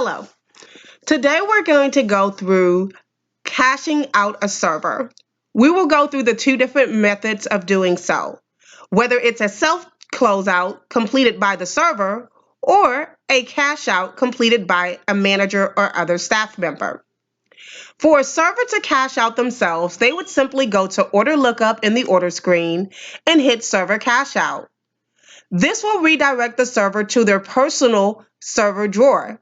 Hello. Today we're going to go through caching out a server. We will go through the two different methods of doing so, whether it's a self closeout completed by the server or a cache out completed by a manager or other staff member. For a server to cache out themselves, they would simply go to order lookup in the order screen and hit server cache out. This will redirect the server to their personal server drawer.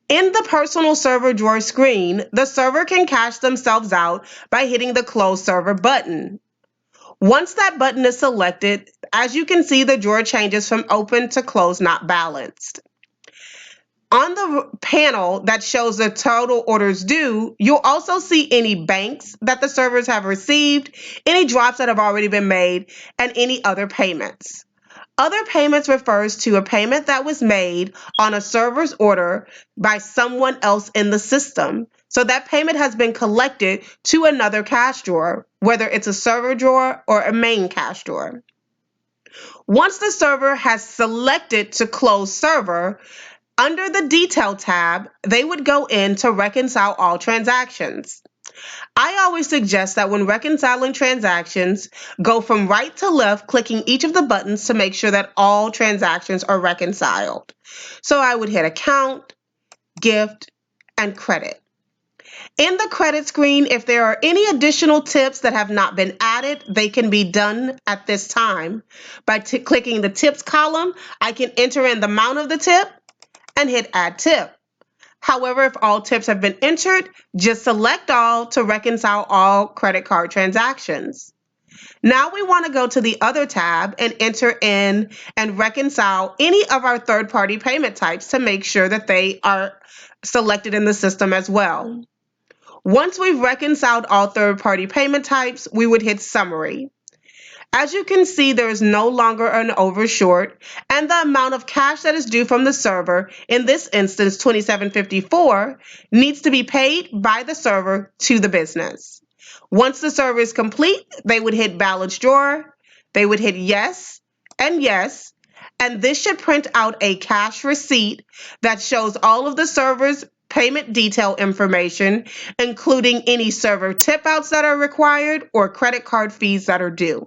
In the personal server drawer screen, the server can cache themselves out by hitting the Close Server button. Once that button is selected, as you can see, the drawer changes from open to closed not balanced. On the panel that shows the total orders due, you'll also see any banks that the servers have received, any drops that have already been made, and any other payments. Other payments refers to a payment that was made on a server's order by someone else in the system. So that payment has been collected to another cache drawer, whether it's a server drawer or a main cache drawer. Once the server has selected to close server, under the Detail tab, they would go in to reconcile all transactions. I always suggest that when reconciling transactions, go from right to left, clicking each of the buttons to make sure that all transactions are reconciled. So I would hit Account, Gift, and Credit. In the credit screen, if there are any additional tips that have not been added, they can be done at this time. By clicking the Tips column, I can enter in the amount of the tip and hit Add Tip. However, if all tips have been entered, just select all to reconcile all credit card transactions. Now we want to go to the other tab and enter in and reconcile any of our third-party payment types to make sure that they are selected in the system as well. Once we've reconciled all third-party payment types, we would hit Summary. As you can see, there is no longer an overshort, and the amount of cash that is due from the server, in this instance $27.54, needs to be paid by the server to the business. Once the server is complete, they would hit Balance Drawer, they would hit Yes, and this should print out a cash receipt that shows all of the server's payment detail information, including any server tip outs that are required or credit card fees that are due.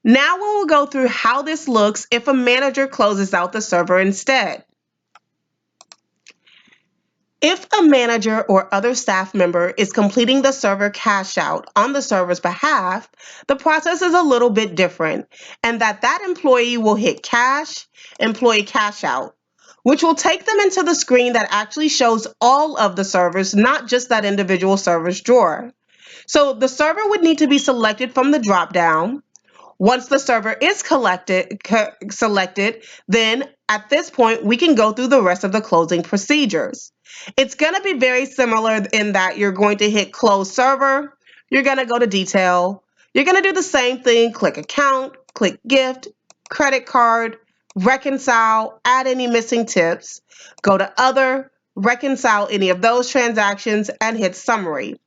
Now we will go through how this looks if a manager closes out the server instead. If a manager or other staff member is completing the server cache out on the server's behalf, the process is a little bit different, and that employee will hit Employee Cache Out, which will take them into the screen that actually shows all of the servers, not just that individual server's drawer. So the server would need to be selected from the drop-down. Once the server is selected, then at this point, we can go through the rest of the closing procedures. It's going to be very similar in that you're going to hit Close Server, you're going to go to Detail, you're going to do the same thing, click Account, click Gift, Credit Card, Reconcile, add any missing tips, go to Other, reconcile any of those transactions, and hit Summary.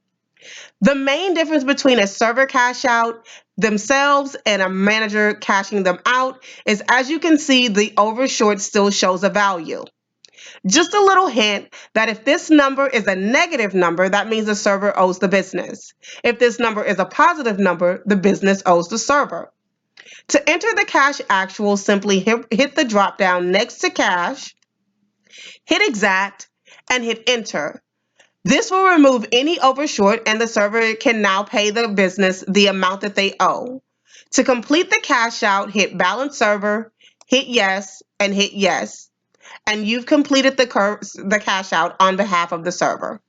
The main difference between a server cache out themselves and a manager cashing them out is, as you can see, the overshort still shows a value. Just a little hint that if this number is a negative number, that means the server owes the business. If this number is a positive number, the business owes the server. To enter the cash actual, simply hit the drop down next to cash, hit exact, and hit enter. This will remove any overshort, and the server can now pay the business the amount that they owe. To complete the cash out, hit Balance Server, hit Yes, and hit Yes, and you've completed the cash out on behalf of the server.